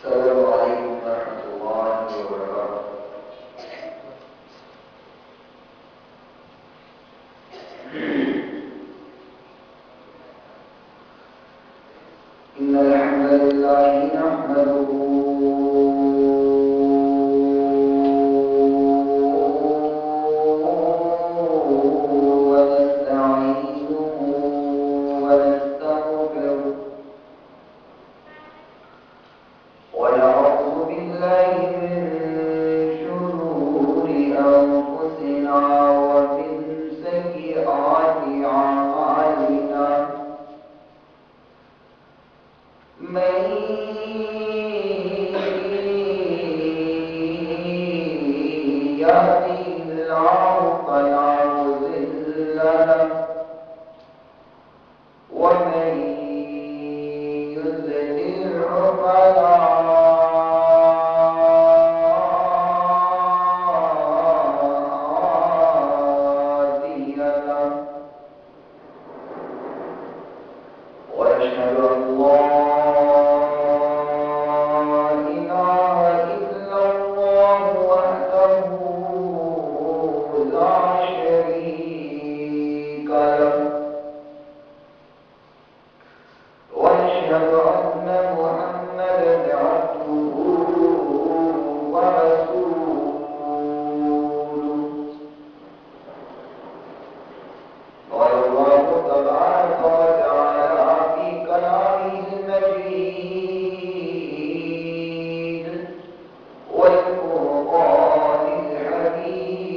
السلام علیکم ورحمۃ اللہ وبرکاتہ۔ إن الحمد لله نحمده ونستعينه ونستغفره ونعوذ بالله من شرور أنفسنا ومن سيئات أعمالنا، من يهده الله فلا مضل له ومن يضلله فلا هادي له، وأشهد أن لا إله إلا الله وحده لا شريك له، وأشهد أن محمدا عبده ورسوله. قال الله تبارك وتعالى في كلامه المجيد والفرقان الحميد.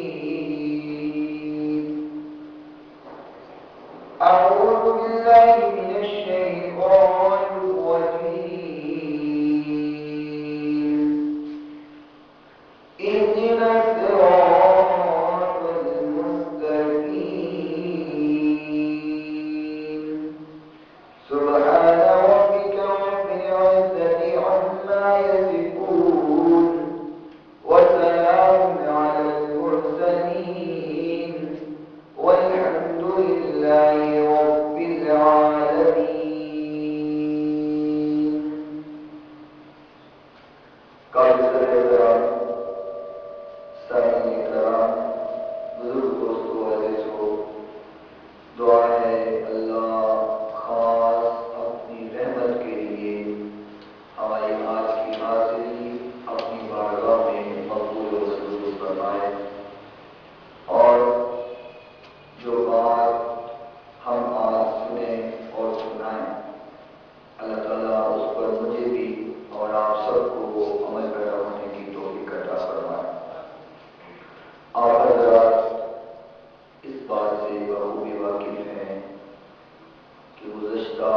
أعوذ بالله من الشيطان الرجيم. اهدنا الصراط المستقيم. سبحان ربك رب العزة عما يصفون وسلام على المرسلين والحمد لله رب العالمين. قابل احترام سامعین کرام، بزرگ دوستو عزیزو، دعا ہے اللہ خاص اپنی رحمت کے لیے ہماری آج کی حاضری اپنی بارگاہ میں مقبول و منظور فرمائے، اور جو بات ہم آج سنیں اور سنائیں، اللہ تعالیٰ اس پر مجھے بھی اور آپ سب کو عمل پیرا ہونے کی توفیق عطا فرمائے۔ آپ حضرات اس بات سے بخوبی واقف ہیں کہ گزشتہ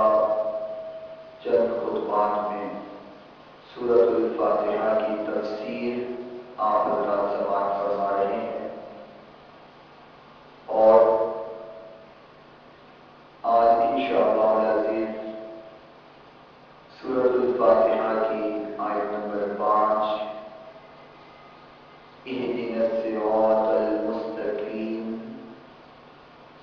چند خطبات میں سورۃ الفاتحہ کی تفسیر آپ حضرات سماعت فرما رہے ہیں، اور آج انشاءاللہ العزیز سورۃ الفاتحہ کی آیت نمبر 5 اہدنا الصراط المستقیم،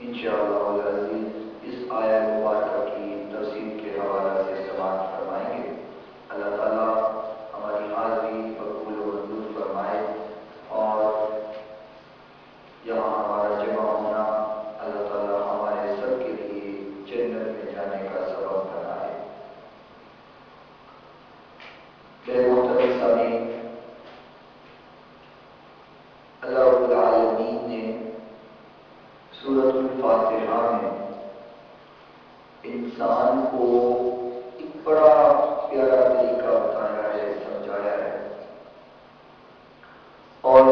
انشاءاللہ العزیز اس آیت مبارکہ کی تفسیر کے حوالہ سے سماعت فرمائیں گے۔ اللہ تعالیٰ ہماری حاضری قبول و منظور فرمائے، اور یہاں ہمارا جمع ہونا اللہ تعالیٰ ہمارے سب کے لیے جنت میں جانے کا سبب بنائے۔ میرے محترم سامعین، اللہ رب العالمین نے سورۃ الفاتحہ میں انسان کو ایک بڑا پیارا طریقہ بتایا ہے، سمجھایا ہے، اور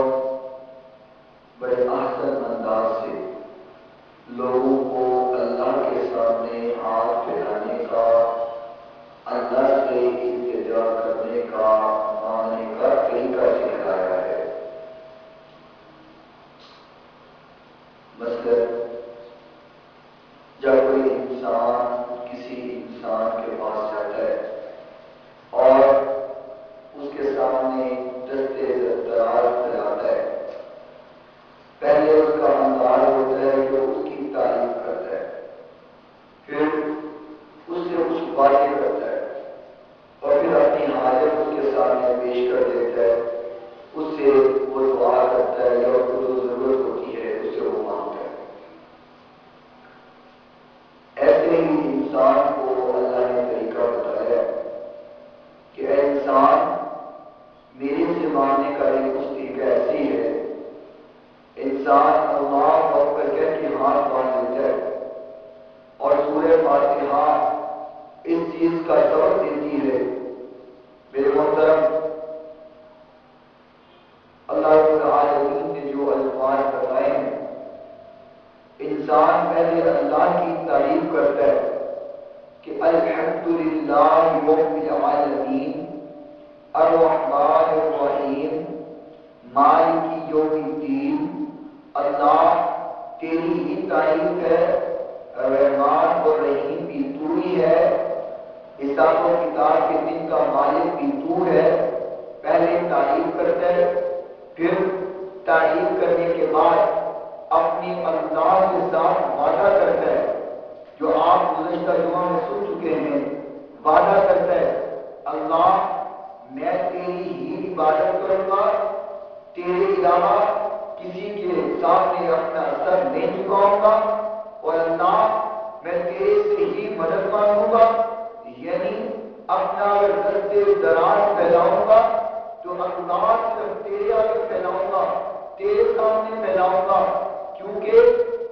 بڑے احسن انداز سے لوگوں کو اللہ کے سامنے ہاتھ پھیلانے کا، اللہ سے التجا کرنے کا، مانگنے کا طریقہ سکھلایا ہے۔ مثلاً جب کوئی انسان کسی انسان کے پاس جاتا ہے اور انسان کو اللہ نے طریقہ بتایا کہ اے انسان میرے سے ماننے کا ایک طریقہ ایسی ہے، انسان اللہ اکبر کہہ کے ہاتھ باندھ لیتا ہے اور سورہ فاتحہ اس چیز کا سبق دیتی ہے۔ میرے محترم، اللہ رب العالمین نے جو الفاظ بتائے ہیں، انسان پہلے اللہ کی تعریف کرتا ہے کہ الحمدللہ رب العالمین الرحمن الرحیم مالک یوم الدین، اللہ تیری ہی تعریف ہے، رحمان اور رحیم بھی تو ہی ہے، حساب و کتاب کے دن کا مالک بھی تو ہے۔ پہلے تعریف کرتا ہے، پھر تعریف کرنے کے بعد اپنی اللہ کے ساتھ وعدہ کرتا ہے، جو آپ گزشتہ جمعہ میں سن چکے ہیں۔ وعدہ کرتا ہے اللہ میں تیری ہی عبادت کروں گا، تیرے علاوہ کسی کے سامنے اپنا سر نہیں جھکاؤں گا، اور اللہ میں تیرے سے ہی مدد مانگوں گا، یعنی اپنا اگر دست دراز پھیلاؤں گا تو اللہ صرف تیرے آگے پھیلاؤں گا، تیرے سامنے پھیلاؤں گا، کیونکہ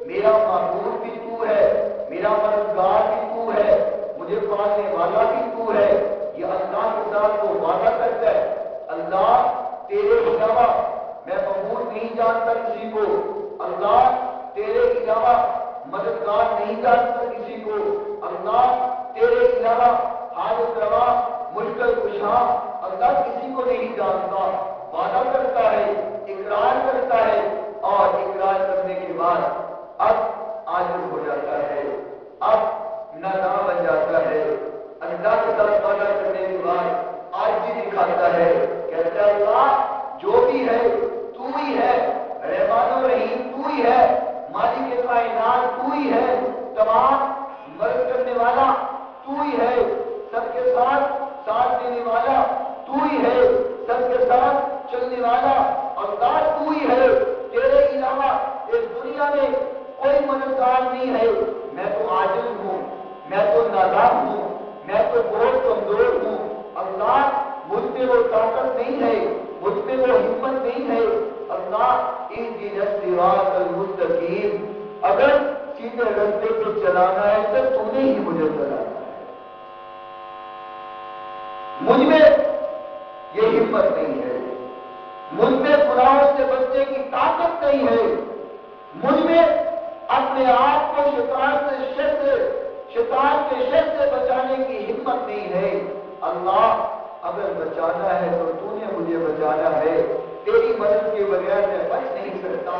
میرا معبود بھی تو ہے، میرا مددگار بھی تو ہے، مجھے پالنے والا بھی تو ہے۔ یہ اللہ کے ساتھ وہ وعدہ کرتا ہے، اللہ تیرے علاوہ میں معبود نہیں جانتا کسی کو، اللہ تیرے علاوہ مددگار نہیں جانتا کسی کو، اللہ تیرے علاوہ حاجت روا مشکل کشا اللہ کسی کو نہیں جانتا۔ وعدہ کرتا ہے، اقرار کرتا ہے، اور اقرار کرنے کے بعد اب عاجز ہو جاتا ہے، اب نادان بن جاتا ہے۔ اللہ کے ساتھ وعدہ کرنے کے بعد عاجزی دکھاتا ہے، کہتا ہے اللہ جو بھی ہے تو ہی ہے، رحمان و رحیم تو ہی ہے، مالک کائنات تو ہی ہے، تمام مدد کرنے والا تو ہی ہے، سب کے ساتھ دینے والا تو ہی ہے، سب کے ساتھ چلنے والا اللہ تو ہی ہے، تیرے علاوہ اس دنیا میں کوئی مددگار نہیں ہے۔ میں تو عاجز ہوں، میں تو نادان ہوں، میں تو بہت کمزور ہوں، اللہ مجھ میں وہ طاقت نہیں ہے، مجھ میں وہ ہمت نہیں ہے۔ اللہ اہدنا الصراط المستقیم، اگر سیدھے راستے پہ چلانا ہے تو تو نے ہی مجھے چلانا ہے، مجھ میں یہ ہمت نہیں ہے، مجھ میں گناہوں سے بچنے کی طاقت نہیں ہے، مجھ میں اپنے آپ کو شیطان کے شر سے بچانے کی ہمت نہیں ہے۔ اللہ اگر بچانا ہے تو تو نے مجھے بچانا ہے، تیری مدد کے بغیر میں بچ نہیں سکتا۔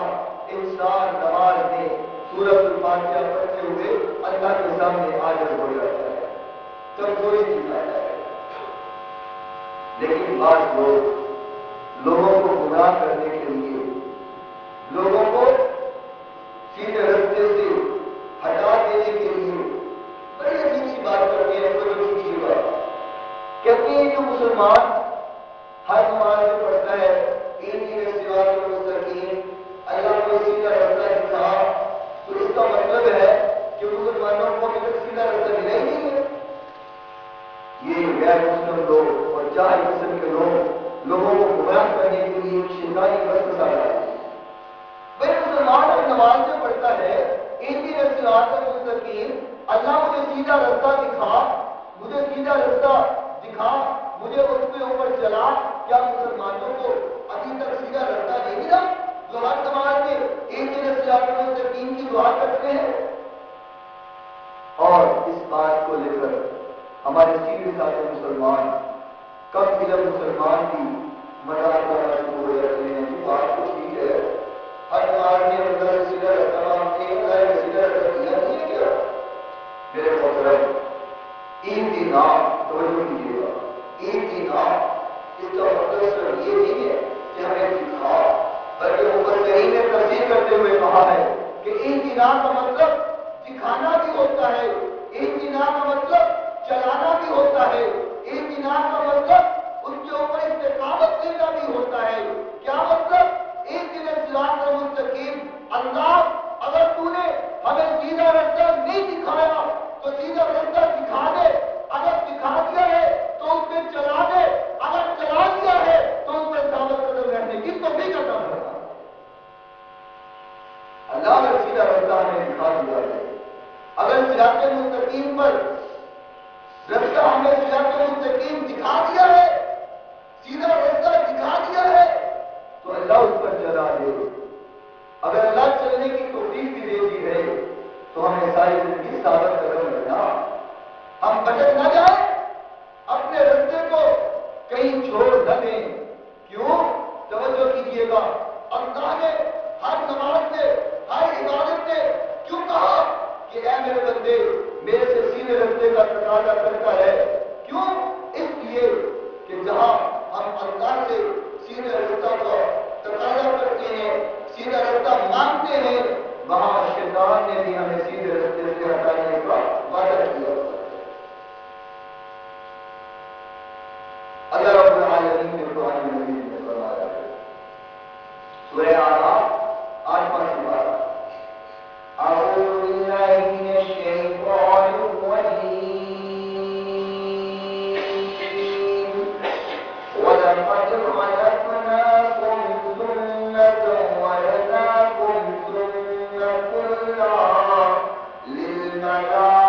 انسان نماز میں سورۃ الفاتحہ پڑھتے ہوئے اللہ کے سامنے عاجز ہو جاتا ہے، کمزوری دکھاتا ہے، لیکن بعض لوگوں کو گمراہ کرنے کے لیے، لوگوں کو سیدھے راستے سے ہٹا دینے کے لیے بڑی عجیب سی بات کرتے ہیں، بڑی عجیب سی بات کہتے ہیں کہ مسلمان ہر نماز میں پڑھتا ہے اہدنا الصراط المستقیم، اللہ کو سیدھا راستہ دکھا، تو اس کا مطلب ہے کہ مسلمانوں کو ابھی تک سیدھا راستہ ملا ہی نہیں ہے۔ یہ غیر مسلم لوگ اور جاہل قسم کے لوگوں کو گمراہ کرنے کے لیے شیطانی وسوسہ ڈالتے ہیں۔ بھائی مسلمان اور نماز میں پڑھتا ہے اہدنا الصراط المستقیم، اللہ مجھے سیدھا راستہ دکھا، مجھے سیدھا راستہ دکھا، مجھے اس پہ اوپر چلا۔ کیا مسلمانوں کو ابھی تک سیدھا راستہ نہیں ملا جو ہر نماز میں اہدنا الصراط المستقیم کی دعا کرتے ہیں؟ اور اس بات کو لے کر ہمارے سیدھے سادے مسلمان کم علم مسلمان بھی مذاق کرنا شروع ہو جاتے ہیں، جو بات تو ٹھیک ہے، ہر نماز میں اللہ سے سیدھا راستہ مانگتے ہیں، اللہ نے سیدھا راستہ دیا نہیں ہے کیا؟ میرے محترم، اہدنا توجہ کیجیے گا، اہدنا اس کا مطلب صرف یہ نہیں ہے کہ ہمیں دکھا، بلکہ مفسرین نے تفسیر کرتے ہوئے کہا ہے کہ اہدنا کا مطلب دکھانا بھی ہوتا ہے، اہدنا کا مطلب چلانا بھی ہوتا ہے، اہدنا کا مطلب ان کے اوپر استقامت دینا بھی ہوتا ہے۔ کیا مطلب؟ اہدنا الصراط المستقیم، اللہ اگر تو نے ہمیں سیدھا راستہ نہیں دکھایا تو سیدھا راستہ ہم بھٹک نہ جائیں، اپنے رستے کو کہیں چھوڑ نہ دیں۔ کیوں؟ توجہ کیجیے گا، اللہ نے ہر نماز میں، ہر عبادت میں کیوں کہا کہ اے میرے بندے میرے سے سیدھے رستے کا تقاضا کرتا ہے؟ کیوں؟ اس لیے کہ جہاں ہم اللہ سے سیدھے رستہ کا تقاضا کرتے ہیں، سیدھا رستہ مانگتے ہیں، وہاں شیطان نے بھی ہمیں سیدھے رستے سے ہٹانے کا وعدہ کیا۔ اللہ رب العالمین نے قرآن مجید میں فرمایا ہے، سورہ اعراف 8واں سپارہ، اعوذ باللہ من الشیطان الرجیم، وَلَقَدْ خَلَقْنَاكُمْ ثُمَّ سَوَّرْنَاكُمْ ثُمَّ قُلْنَا لِلْمَلَائِكَةِ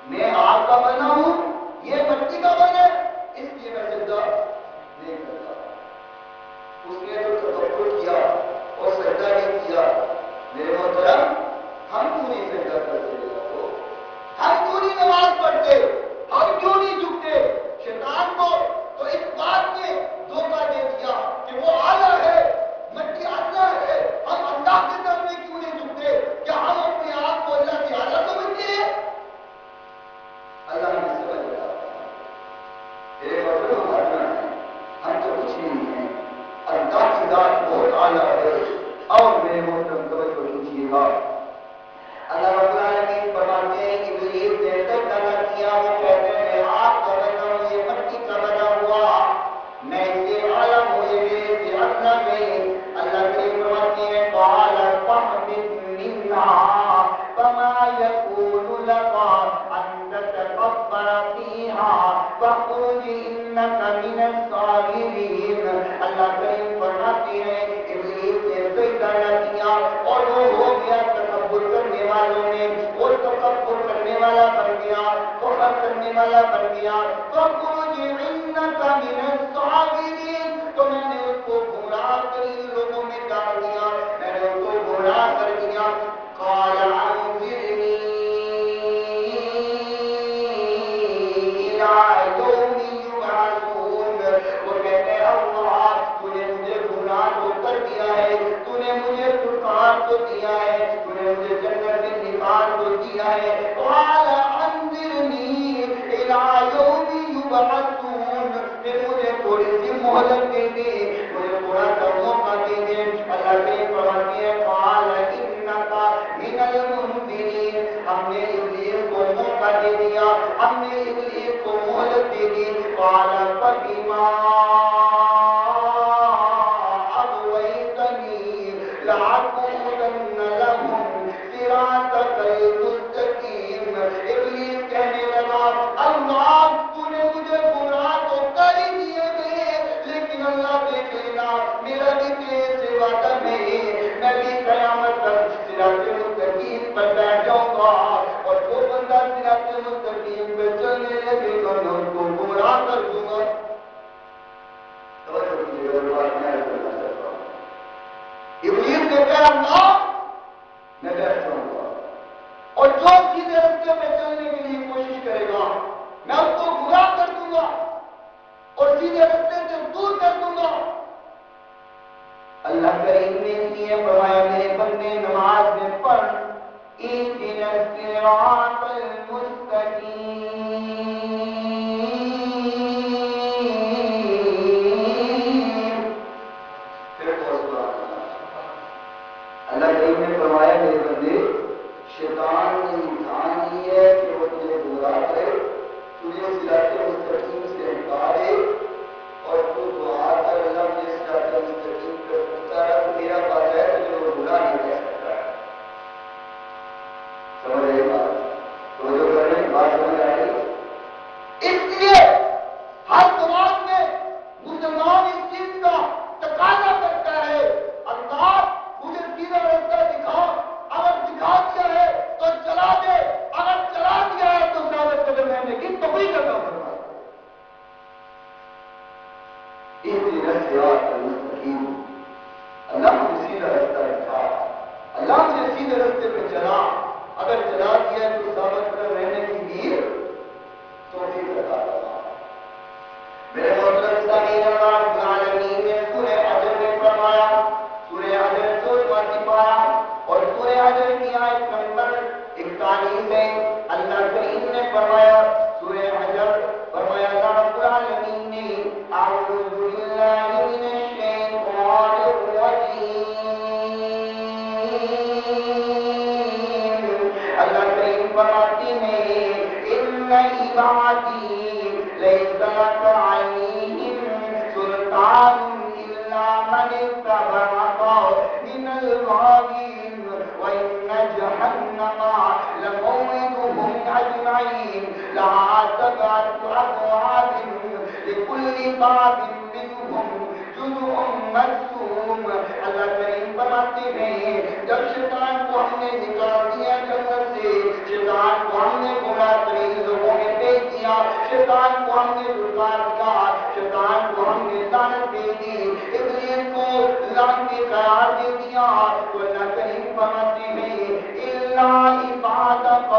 میں آگ کا بنا ہوں، یہ مٹی کا بنا ہے، اس لیے میں میرے محترم توجہ کیجیے گا، اللہ رب العالمین فرماتے ہیں کہ ابلیس نے سجدہ کیا، وہ کہتے ہیں آپ کا بنا ہوا یہ مٹی کا بنا ہوا، میں اسے عالم ہوئے میرے سے ادنا نہیں۔ اللہ کریم فرماتے ہیں قال فاهبط منها فما يكون لك ان تتكبر فيها فاخرج انك من الصاغرين۔ اللہ کریم فرماتے ہیں ابلیس نے سجدہ کیا اور وہ ہو گیا تکبر کرنے والوں میں، وہ تکبر کرنے والا بن گیا، فخر کرنے والا بن گیا۔ فاخرج انك من الصاغرين، تو میں نے اس کو گمراہ کری لوگوں میں ڈال دیا، میں نے اس کو گمراہ کر دیا۔ قال انظرنی الى یوم یبعثون، وہ کہتے ہیں اللہ تو نے مجھے گمراہ تو کر دیا ہے، تو نے مجھے فرقان تو دیا ہے، تو نے مجھے جنت سے نکال تو دیا ہے۔ قال انظرنی الى یوم یبعثون، پھر مجھے تھوڑی سی مہلت دے دے، مجھے تھوڑا سا موقع دے دے۔ اللہ کے فرماتے ہیں قال انک من المنذرین، ہم نے ابلیس کو موقع دے دیا، ہم نے ابلیس کو مہلت دے دی۔ قال فبما اغویتنی لأقعدن لهم صراطک المستقیم۔ ابلیس کہنے لگا اللہ تو نے مجھے گمراہ تو کر ہی دیے گئے، لیکن اللہ دیکھ لینا میرا بھی تیرے سے وعدہ نہیں، میں بھی قیامت تک صراط مستقیم پر بیٹھ جاؤں گا، اور جو بندہ صراط مستقیم پہ چلنے لگے گا میں اس کو گمراہ کر دوں گا۔ ابلیس نے کہا اللہ میں بیٹھ جاؤں گا، اور جو سیدھے راستے پہ چلنے کے لیے کوشش کرے گا میں اس کو گمراہ کر دوں گا اور سیدھے راستے سے دور کر دوں گا۔ اللہ کریم نے اس لیے فرمایا میرے بندے نماز میں پڑھ اهدنا الصراط المستقیم، اللہ کریم نے فرمایا میرے بندے شیطان نے امتحان لی ہے کہ وہ تجھے گمراہ کرے، تجھے صراط مستقیم سے ہٹائے، اور تو دعا کر اللہ مجھے صراط مستقیم پر پہنچا رہا، تو میرا پاس ہے تجھے وہ برا نہیں کہہ سکتا ہے۔ سمجھ رہے بات؟ تو جو کر رہے ہیں بات سمجھ آئے گی۔ اس لیے ہر سماج میں مسلمان اس چیز کا تقاضا کرتا ہے اللہ مجھے سیدھا راستہ دکھا، اگر دکھا دیا ہے تو چلا دے، اگر چلا دیا ہے تو ثابت قدم رہنے کی توفیق عطا فرما۔ اهدنا الصراط المستقیم، اللہ مجھے سیدھا راستہ دکھا، اللہ مجھے سیدھے راستے پہ چلا، اگر چلا دیا ہے تو ثابت قدم رہنے کی بھی توفیق عطا فرما۔ میرے محترم سامعین، اللہ رب العالمین نے سورہ حجر میں فرمایا، سورہ حجر 14 پارہ اور سورہ حجر کی آیت نمبر 41 میں اللہ کریم نے فرمایا، سورہ حجر فرمایا اللہ رب العالمین نے اعوذ باللہ من الشیطان الرجیم، اللہ کریم فرماتے ہیں ان عبادی لیس لک علیہم سلطان الا من اتبعک من الغاوین وان جہنم لموعدهم اجمعین لها سبعة ابواب لكل باب منهم جزء مقسوم۔ اللہ کریم فرماتے ہیں جب شیطان کو ہم نے نکال دیا جنت سے، شیطان کو ہم نے گمراہ کریں لوگوں میں بھیج دیا، شیطان کو ہم نے دھکا دیا، شیطان کو ہم نے لعنت دے دی، ابلیس کو لعنتی قرار دے دیا، تو اللہ کریم فرماتے ہیں الا عبادک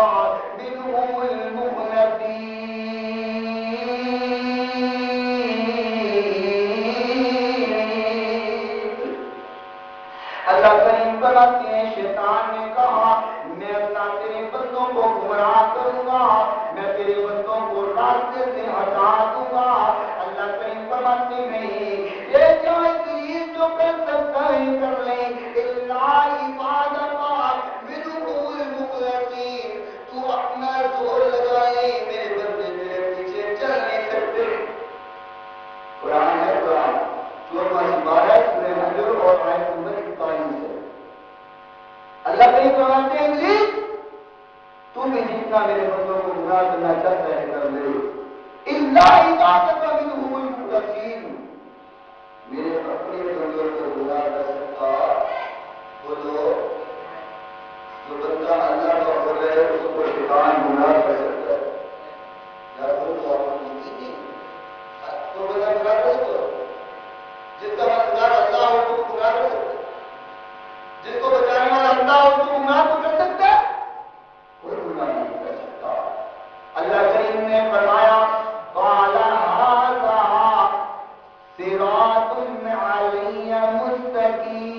منهم المخلصین۔ اللہ کریم فرماتے ہیں شیطان نے کہا میں اللہ تیرے بندوں کو گمراہ کروں گا، میں تیرے بندوں کو راستے سے ہٹا دوں گا۔ اللہ کریم فرماتے ہیں یہ جائے ابلیس جو کر سکتا ہے کر لے، الا سورہ 12 سورہ حجر اور آیت نمبر 41 ہے۔ اللہ تعالیٰ فرماتے ہیں جی تو بھی جتنا میرے بندوں کو گناہ کرنا چاہتا ہے کر لے، الا عبادک منہم المخلصین، میرے اپنے بندوں کو گناہ کر سکتا وہ جو بندہ اللہ کا ہو جائے اس کو شیطان گناہ کر سکتا ہے۔ یا تو آپ تو بندہ گناہ کر سکتا، جس کا مددگار اللہ ہو تو گناہ کر سکتا، جس کو بچانے والا اللہ ہو تو گناہ تو کر سکتا ہے، کوئی گناہ نہیں کر سکتا۔ اللہ کریم نے فرمایا قال ھذا صراط علی مستقیم۔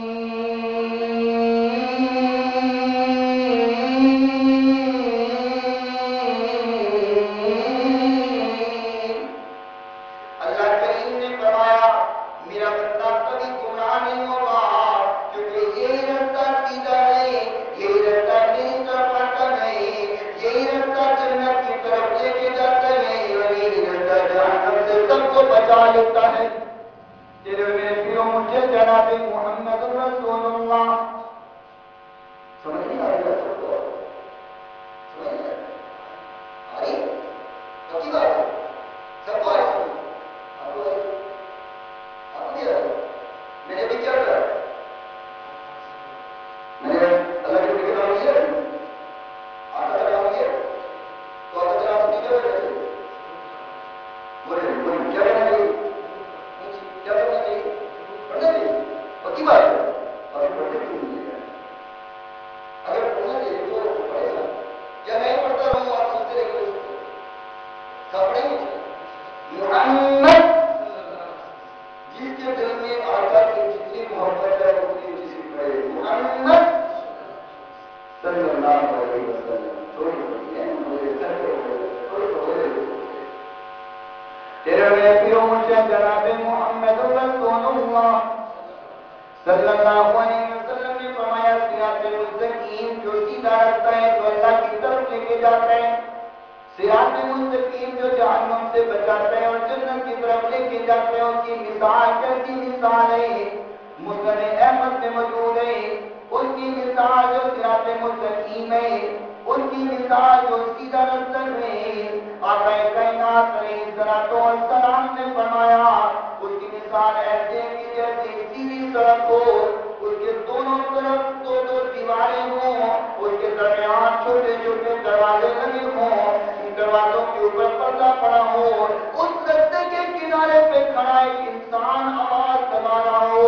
اللہ کریم نے فرمایا میرا بندہ کبھی گمراہ نہیں ہوگا، کیونکہ یہی رستہ سیدھا ہے، یہی رستہ میری طرف آتا ہے، یہی رستہ جنت کی طرف لے کے جاتا ہے، اور یہی رستہ جہنم سے سب کو بچا لیتا ہے۔ تیرے میرے پیرو مجھے جناب محمد رسول اللہ سمجھ نہیں آ رہا سب کو؟ سمجھ نہیں آ رہی؟ پکی بات ہے، سب کو آ رہی؟ آپ کو نہیں آ رہی؟ میرے بھی کیا کر میرے اللہ کے نبی کام کیا آٹھ کام کیا تو آپ کیا آپ کیا کرنا چاہیے؟ بولے کیا کرنا چاہیے؟ کیا کرنا چاہیے؟ پڑھنا چاہیے، پکی بات ہے۔ اور پڑھنے کیوں نہیں ہے؟ اگر پڑھنا چاہیے تو پڑھے گا، کیا میں پڑھتا رہوں آپ سنتے رہے گا؟ سب پڑھیں گے محمد جس کے دل میں آقا کی جتنی محبت ہے اتنی کسی پڑھے محمد صلی اللہ علیہ وسلم، تھوڑی پڑھی ہے مجھے تیرے میرے پیرو مجھے جناب محمد رسول اللہ صلی اللہ علیہ وسلم نے فرمایا صراط مستقیم جو سیدھا راستہ ہے جو اللہ کی طرف لے کے جاتا ہے، صراط مستقیم جو جہنم سے بچاتا ہے اور جنت کی طرف لے کے جاتا ہے، اس کی مثال کیسی مثال ہے؟ مسند احمد میں موجود ہے، ان کی مثال جو صراط مستقیم ہے، ان کی مثال جو سیدھا راستہ ہے، آقا کائنات علیہ الصلوۃ والسلام نے فرمایا اس کی مثال ایسے کہ جیسے سیدھی سڑک ہو، اس کے دونوں طرف دو دو دیواریں ہوں، اس کے درمیان چھوٹے چھوٹے دروازے لگے ہوں، ان دروازوں کے اوپر پردہ پڑا ہو، اس رستے کے کنارے پہ کھڑا ایک انسان آواز لگا رہا ہو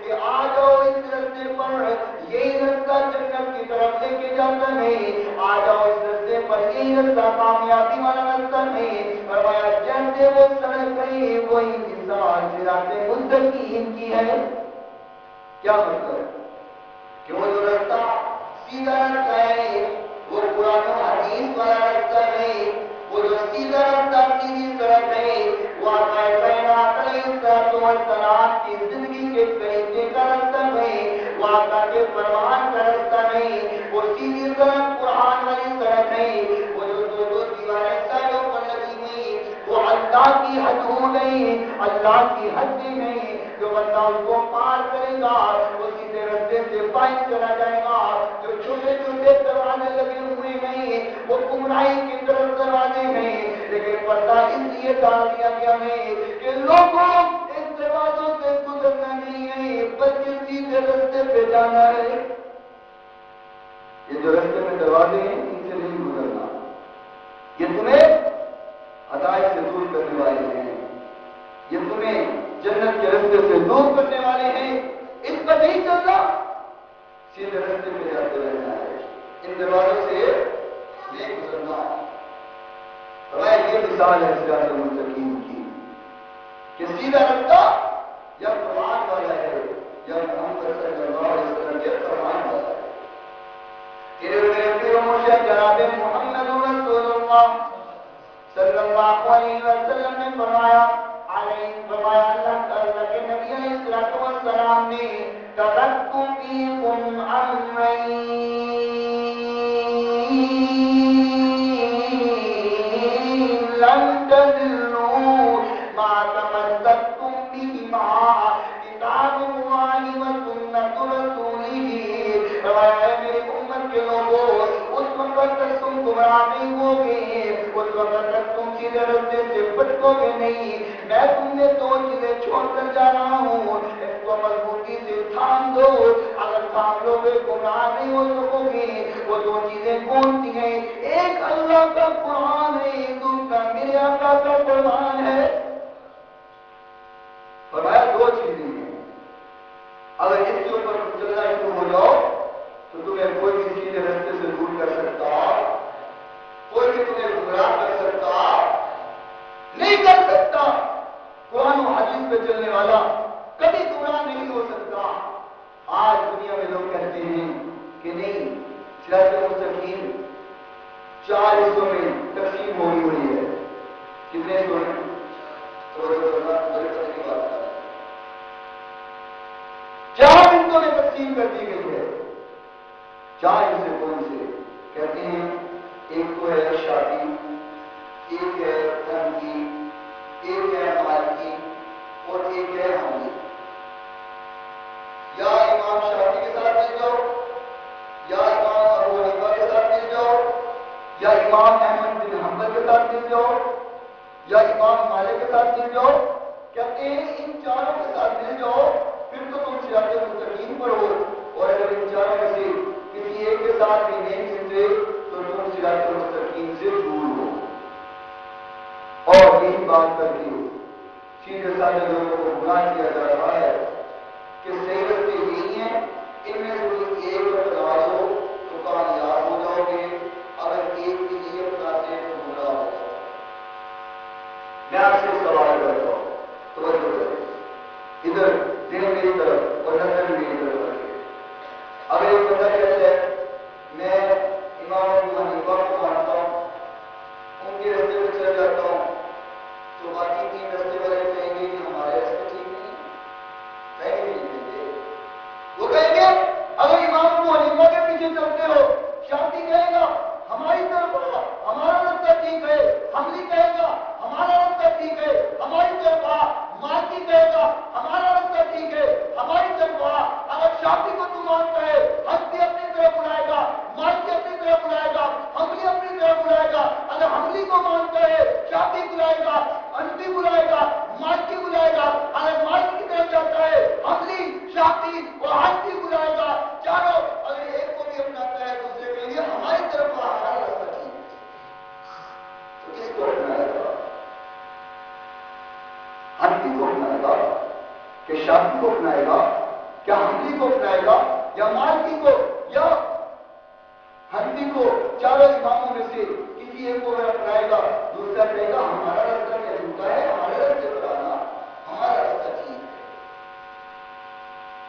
کہ آ جاؤ اس رستے پر، یہی رستہ جنت کی طرف لے کے جاتا ہے، آ جاؤ اس رستے پر، یہی رستہ کامیابی والا رستہ ہے۔ فرمایا جیسے وہ سڑک ہے وہی مثال صراط مستقیم کی ہے۔ کیا مطلب کہ وہ جو رستہ سیدھا رستہ ہے وہ قرآن و حدیث والا رستہ ہے، وہ جو سیدھا رستہ سیدھی سڑک ہے وہ آقا کائنات علیہ الصلوۃ والسلام کی زندگی کے طریقے کا رستہ ہے، وہ آقا کے فرمان کا رستہ ہے، وہ سیدھی سڑک قرآن والی سڑک ہے، وہ جو دو دو دیواریں سائڈوں پر لگی ہوئی وہ اللہ کی حدود ہے، اللہ کی حدیں ہیں، جو بندہ اس کو پار کرے گا وہ سیدھے رستے سے باہر چلا جائے گا۔ جو چھوٹے چھوٹے دروازے لگے ہوئے ہیں وہ گمراہی کی طرف دروازے ہیں، لیکن پردہ اس لیے ڈال دیا گیا ہے کہ لوگوں اس دروازوں سے گزرنا نہیں ہے بلکہ سیدھے رستے پہ جانا ہے۔ یہ جو رستے میں دروازے ہیں ان سے نہیں گزرنا، یہ تمہیں ہدایت سے دور کرنے والے ہیں، یہ تمہیں جنت کے رستے سے دور کرنے والے ہیں، اس پر نہیں چلنا، سیدھے رستے پہ جاتے رہنا ہے، ان دروازوں سے نہیں گزرنا۔ یہ مثال ہے صراط مستقیم کی کہ سیدھا رستہ یا قرآن والا ہے یا محمد صلی اللہ علیہ وسلم کے فرمان والا ہے۔ تیرے میرے پیرو مجھے جناب محمد رسول اللہ صلی اللہ علیہ وسلم نے فرمایا اللہ تعالیٰ کے نبی علیہ الصلوۃ والسلام نے ترکت فیکم امرین لن تضلوا ما تمسکتم بہما سکو گے نہیں. میں تم نے دو چیزیں چھوڑ کر جا رہا ہوں, اس کو مضبوطی سے تھام دو. اگر تھام لو گے گمراہ نہیں ہو سکو گے. وہ دو چیزیں کون سی ہیں؟ ایک اللہ کا قرآن ہے, دوسرا میرے آقا کا قرآن ہے. فرمایا دو چیزیں ہیں, اگر اس کے اوپر چلنا شروع ہو جاؤ تو تمہیں کوئی بھی سیدھے راستے سے دور کر سکتا, کوئی بھی تمہیں گمراہ کر سکتا نہیں کر سکتا. قرآن و حدیث پہ چلنے والا کبھی گمراہ نہیں ہو سکتا. آج دنیا میں لوگ کہتے ہیں کہ نہیں, صراط مستقیم 4 حصوں میں تقسیم ہوئی ہے. کتنے حصوں میں؟ چار حصوں میں تقسیم کر دی گئی ہے. 4 حصے کون سے؟ کہتے ہیں ایک تو ہے شادی, ایک ہے دھن کی, ایک ہے مال کی, اور ایک ہے حمل. یا امام شافعی کے ساتھ مل جاؤ, یا امام ابو حنیفہ کے ساتھ مل جاؤ, یا امام احمد بن حنبل کے ساتھ مل جاؤ, یا امام مالک کے ساتھ مل جاؤ. کہتے ہیں ان چاروں کے ساتھ مل جاؤ پھر تو تم صراط مستقیم پر ہو, اور اگر ان چاروں میں سے کسی ایک کے ساتھ بھی نہیں ملتے تو تم صراط مستقیم سے دور ہو. اور یہی بات کر کے سیدھے سادے لوگوں کو گمراہ کیا جا رہا ہے کہ صحیح رستے یہی ہیں, ان میں سے کوئی ایک اپنا لو تو کامیاب ہو جاؤ گے, اگر ایک بھی نہیں اپناتے ہیں تو گمراہ ہو جاؤ. میں آپ سے سوال کرتا ہوں, توجہ کریں, ادھر دل میری طرف اور نظر میری طرف رکھے. اگر ایک بندہ کہتا ہے میں امام ابو حنیفہ کو مانتا ہوں, ان کے رستے پہ چل جاتا ہوں, تو باقی 3 رستے والے کہیں گے کہ ہمارے رستے ٹھیک نہیں, کہیں گے نہیں کہیں گے. وہ کہیں گے اگر امام ابو حنیفہ کے پیچھے چلتے ہو, شافعی کہے گا ہماری طرف آؤ, ہمارا رستہ ٹھیک ہے. حنبلی کہے گا ہمارا رستہ ٹھیک ہے, ہماری طرف آ. مالکی کہے گا ہمارا رستہ ٹھیک ہے, ہماری طرف آ. اگر شافعی کو تو مانتا ہے, حنبلی اپنی طرف بلائے گا, مالکی اپنی طرف بلائے گا, حنبلی اپنی طرف بلائے گا. اگر حنبلی کو مانتا ہے شافعی بلائے گا, حنفی بلائے گا, مالکی بلائے گا. اگر مالکی کی طرف جاتا ہے حنبلی, شافعی اور حنفی بلائے گا. چاروں اگر ایک کو بھی اپناتا ہے دوسرے کے لیے ہماری طرف آ, ہمارا رستہ ٹھیک ہے. تو کس کو اپنائے گا؟ حنفی کو اپنائے گا کہ شافعی کو اپنائے گا؟ کیا حنفی کو اپنائے گا یا مالکی کو یا حنفی کو؟ چاروں اماموں میں سے کسی ایک کو اگر اپنائے گا, دوسرا کہے گا ہمارا رستہ کیا جھوٹا ہے, ہمارے رستے پر آنا, ہمارا رستہ ٹھیک ہے.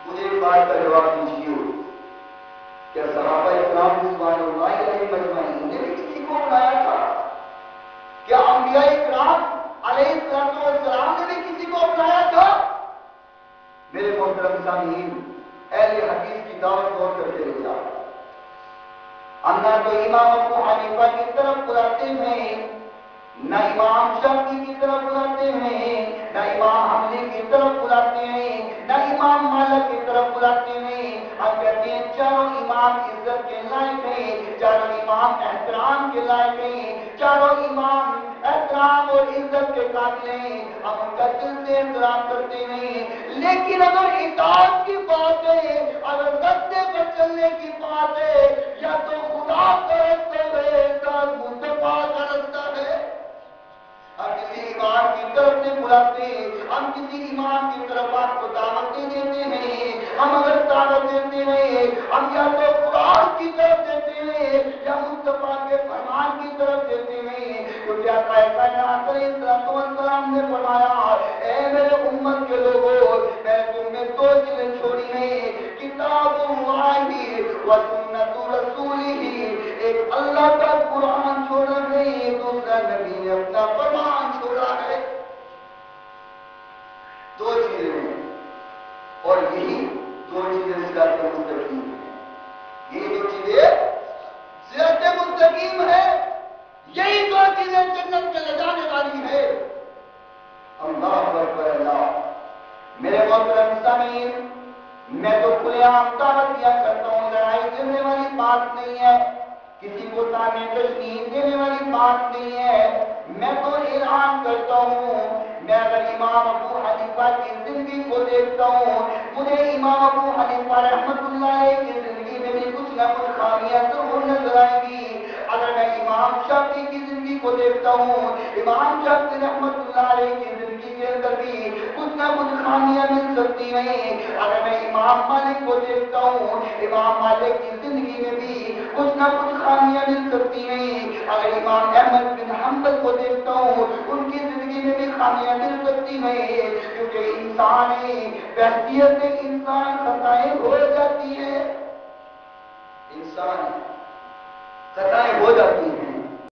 مجھے ایک بات کا جواب دیجیے, کیا صحابہ اکرام رضوان اللہ علیہم اجمعین نے بھی کسی کو اپنایا تھا؟ کیا انبیاء اکرام علیہ السلام نے بھی کسی کو اپنایا تھا؟ میرے محترم سامعین, اہل حدیث کی دعوت غور کر کے لیا. ہم نہ تو امام ابو حنیفہ کی طرف بلاتے ہیں, نہ امام شافعی کی طرف بلاتے ہیں, نہ امام حنبلی کی طرف بلاتے ہیں, نہ امام مالک کی طرف بلاتے ہیں. ہم کہتے ہیں چاروں امام عزت کے لائق ہیں, چاروں امام احترام کے لائق ہیں, چاروں امام احترام اور عزت کے قابل ہیں. ہم ان کا دل سے احترام کرتے ہیں. لیکن اگر اطاعت کی بات ہے, اگر رستے پر چلنے کی بات ہے, یا تو خدا کا رستہ ہے یا مصطفیٰ کا رستہ ہے. ہم کسی امام کی طرف سے بلاتے ہیں, ہم کسی امام کی طرف آپ کو دعوتیں دیتے ہیں. ہم اگر دعوت دیتے ہیں, ہم یا تو قرآن کی طرف دیتے ہیں یا مصطفیٰ کے فرمان کی طرف دیتے ہیں. کیونکہ آقا کائنات علیہ السلام نے فرمایا, اے میرے امت کے لوگوں, میں تم نے 2 چیزیں چھوڑی ہیں, کتاب اللہ و سنت رسولہ. ایک اللہ کا قرآن چھوڑا ہے, دوسرا نبی نے اپنا فرمان چھوڑا ہے. 2 چیزیں ہیں, اور یہی 2 چیزیں صراط مستقیم ہیں. یہ 2 چیزیں صراط مستقیم ہے, یہی 2 چیزیں جنت میں لے جانے والی ہے. اللہ اکبر اللہ. میرے محترم سامعین, میں تو کھلے عام دعوت دیا کرتا ہوں, لڑائی کرنے والی بات نہیں ہے, کسی کو تانے تشنیع دینے والی بات نہیں ہے. میں تو اعلان کرتا ہوں، میں اگر امام ابو حنیفہ کی زندگی کو دیکھتا ہوں، مجھے امام ابو حنیفہ رحمۃ اللہ علیہ کی زندگی میں بھی کچھ نہ کچھ خامیاں ضرور نظر آئیں گی۔ اگر میں امام شافعی کی زندگی کو دیکھتا ہوں، امام شافعی رحمۃ اللہ علیہ کی زندگی کے اندر بھی کچھ نہ کچھ خامیاں مل سکتی ہیں۔ اگر میں امام مالک کو دیکھتا ہوں، امام مالک کی زندگی میں بھی کچھ نہ کچھ خامیاں مل سکتی ہیں۔ اگر امام احمد بن حنبل کو دیکھتا ہوں، ان کی زندگی میں بھی خامیاں مل سکتی ہیں، کیونکہ انسان بحثیت انسان خطائیں ہو جاتی ہے، انسان خطائیں